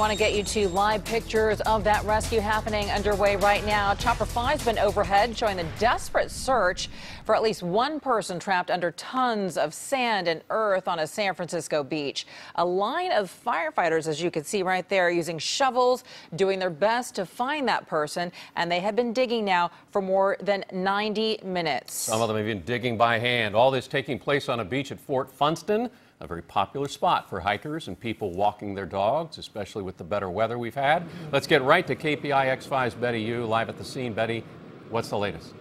want to get you to live pictures of that rescue happening underway right now. Chopper 5's been overhead showing the desperate search for at least one person trapped under tons of sand and earth on a San Francisco beach. A line of firefighters, as you can see right there, using shovels, doing their best to find that person, and they have been digging now for more than 90 minutes. Some of them have been digging by hand. All this taking place on a beach at Fort Funston, a very popular spot for hikers and people walking their dogs, especially with the better weather we've had. Let's get right to KPIX 5's Betty Yu live at the scene. Betty, what's the latest?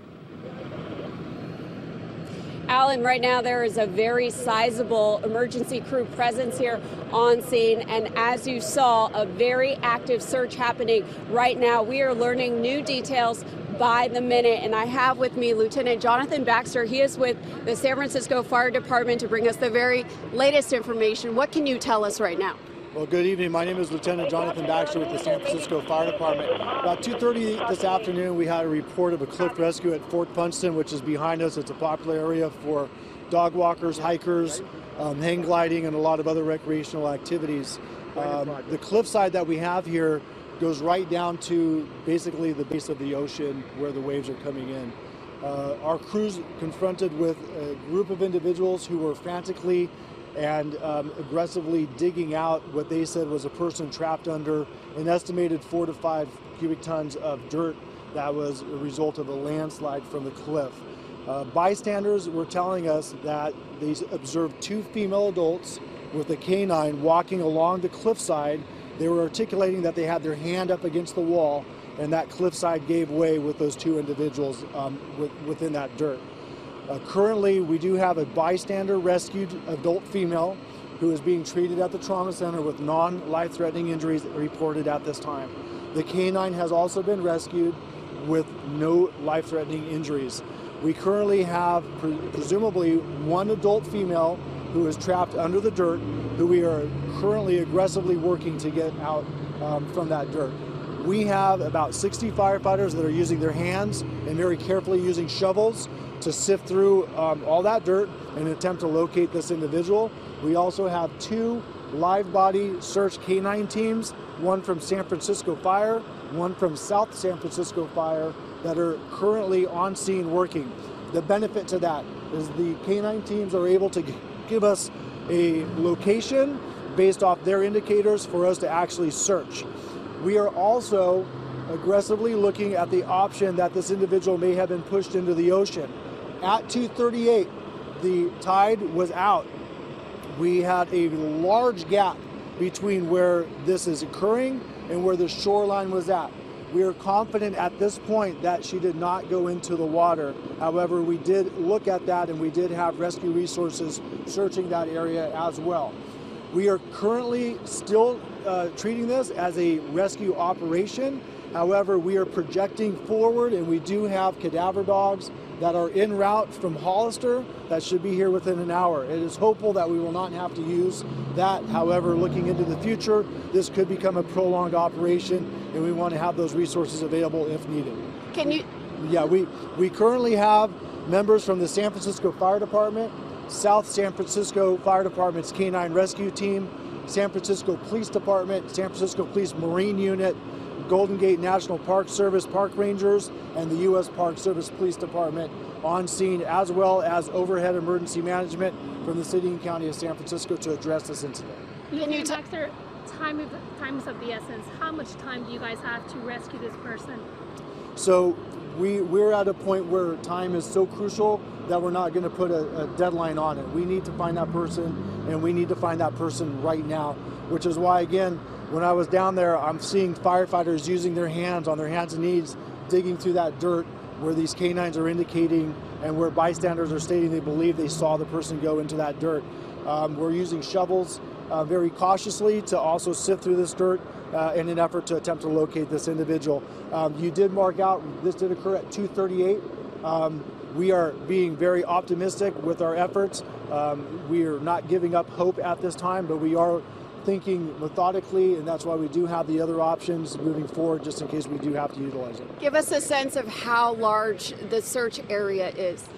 Alan, right now there is a very sizable emergency crew presence here on scene, and as you saw, a very active search happening right now. We are learning new details by the minute, and I have with me Lieutenant Jonathan Baxter. He is with the San Francisco Fire Department to bring us the very latest information. What can you tell us right now? Well, good evening. My name is Lieutenant Jonathan Baxter with the San Francisco Fire Department. About 2:30 this afternoon, we had a report of a cliff rescue at Fort Funston, which is behind us. It's a popular area for dog walkers, hikers, hang gliding, and a lot of other recreational activities. The cliffside that we have here goes right down to basically the base of the ocean where the waves are coming in. Our crew's confronted with a group of individuals who were frantically and aggressively digging out what they said was a person trapped under an estimated 4 to 5 cubic tons of dirt that was a result of a landslide from the cliff. Bystanders were telling us that they observed 2 female adults with a canine walking along the cliffside. They were articulating that they had their hand up against the wall, and that cliffside gave way with those 2 individuals within that dirt. Currently, we do have a bystander rescued adult female who is being treated at the trauma center with non-life-threatening injuries reported at this time. The canine has also been rescued with no life-threatening injuries. We currently have presumably 1 adult female who is trapped under the dirt, who we are currently aggressively working to get out from that dirt. We have about 60 firefighters that are using their hands and very carefully using shovels to sift through all that dirt in an attempt to locate this individual. We also have 2 live body search canine teams, one from San Francisco Fire, one from South San Francisco Fire, that are currently on scene working. The benefit to that is the canine teams are able to give us a location based off their indicators for us to actually search. We are also aggressively looking at the option that this individual may have been pushed into the ocean. At 2:38, the tide was out. We had a large gap between where this is occurring and where the shoreline was at. We are confident at this point that she did not go into the water. However, we did look at that, and we did have rescue resources searching that area as well. We are currently still treating this as a rescue operation. However, we are projecting forward, and we do have cadaver dogs that are en route from Hollister that should be here within an hour. It is hopeful that we will not have to use that. However, looking into the future, this could become a prolonged operation, and we want to have those resources available if needed. Can you? Yeah, we currently have members from the San Francisco Fire Department, South San Francisco Fire Department's Canine Rescue Team, San Francisco Police Department, San Francisco Police Marine Unit, Golden Gate National Park Service Park Rangers, and the U.S. Park Service Police Department on scene, as well as overhead emergency management from the city and county of San Francisco to address this incident. Can you Baxter, time is of the essence. How much time do you guys have to rescue this person? So we're at a point where time is so crucial that we're not going to put a deadline on it. We need to find that person, and we need to find that person right now, which is why, again, when I was down there, I'm seeing firefighters using their hands, on their hands and knees, digging through that dirt where these canines are indicating and where bystanders are stating they believe they saw the person go into that dirt. We're using shovels very cautiously to also sift through this dirt in an effort to attempt to locate this individual. You did mark out, this did occur at 2:38. We are being very optimistic with our efforts. We are not giving up hope at this time, but we are thinking methodically, and that's why we do have the other options moving forward, just in case we do have to utilize it. Give us a sense of how large the search area is.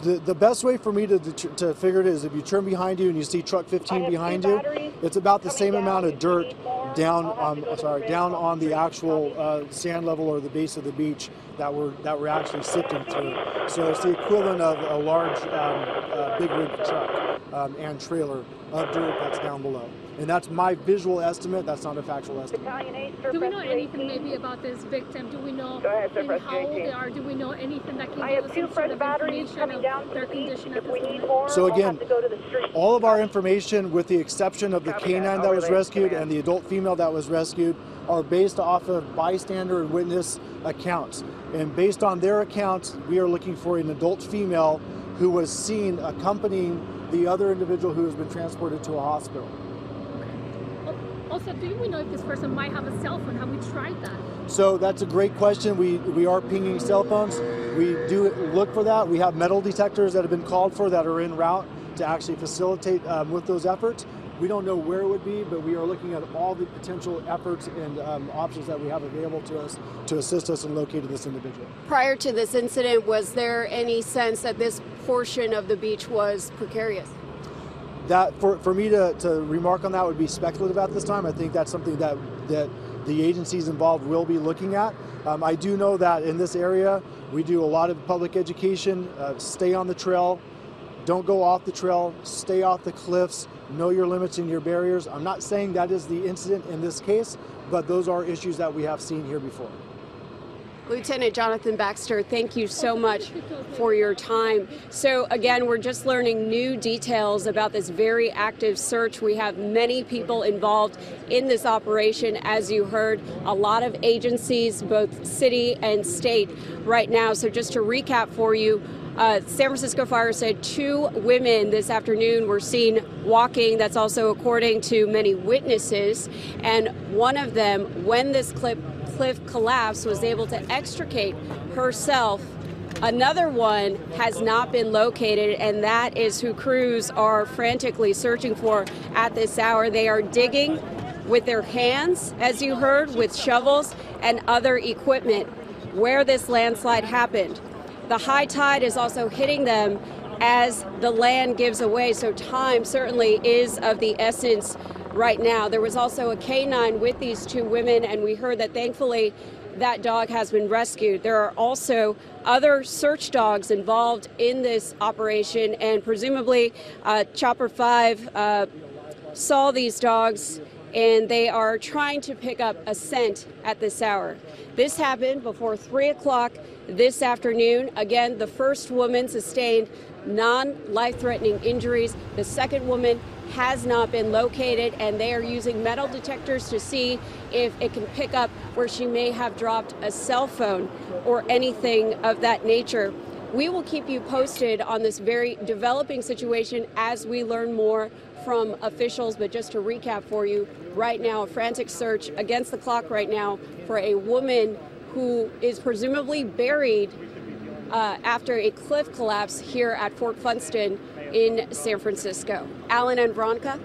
The best way for me to figure it is if you turn behind you and you see truck 15 behind you, it's about the same amount of dirt down on the actual sand level or the base of the beach that we're actually sifting through. So it's the equivalent of a large big rig truck and trailer of dirt that's down below. And that's my visual estimate. That's not a factual estimate. Do we know anything maybe about this victim? Do we know how old they are? Do we know anything that can give us some sort of information of their condition at this moment? So again, all of our information, with the exception of the canine that was rescued and the adult female that was rescued, are based off of bystander and witness accounts. And based on their accounts, we are looking for an adult female who was seen accompanying the other individual who has been transported to a hospital. Also, do we know if this person might have a cell phone? Have we tried that? So that's a great question. We are pinging cell phones. We do look for that. We have metal detectors that have been called for that are en route to actually facilitate with those efforts. We don't know where it would be, but we are looking at all the potential efforts and options that we have available to us to assist us in locating this individual. Prior to this incident, was there any sense that this portion of the beach was precarious? That for me to remark on that would be speculative at this time. I think that's something that the agencies involved will be looking at. I do know that in this area we do a lot of public education. Stay on the trail, don't go off the trail, stay off the cliffs, know your limits and your barriers. I'm not saying that is the incident in this case, but those are issues that we have seen here before. Lieutenant Jonathan Baxter, thank you so much for your time. So again, we're just learning new details about this very active search. We have many people involved in this operation, as you heard, a lot of agencies, both city and state right now. So just to recap for you, San Francisco Fire said 2 women this afternoon were seen walking. That's also according to many witnesses. And one of them, when this cliff collapsed, was able to extricate herself. Another one has not been located, and that is who crews are frantically searching for at this hour. They are digging with their hands, as you heard, with shovels and other equipment where this landslide happened. The high tide is also hitting them as the land gives away, so time certainly is of the essence right now. There was also a canine with these 2 women, and we heard that thankfully that dog has been rescued. There are also other search dogs involved in this operation, and presumably Chopper 5 saw these dogs, and they are trying to pick up a scent at this hour. This happened before 3 o'clock this afternoon. Again, the first woman sustained non-life-threatening injuries. The second woman has not been located, and they are using metal detectors to see if it can pick up where she may have dropped a cell phone or anything of that nature. We will keep you posted on this very developing situation as we learn more from officials, but just to recap for you, right now a frantic search against the clock right now for a woman who is presumably buried after a cliff collapse here at Fort Funston in San Francisco. Alan and Veronica.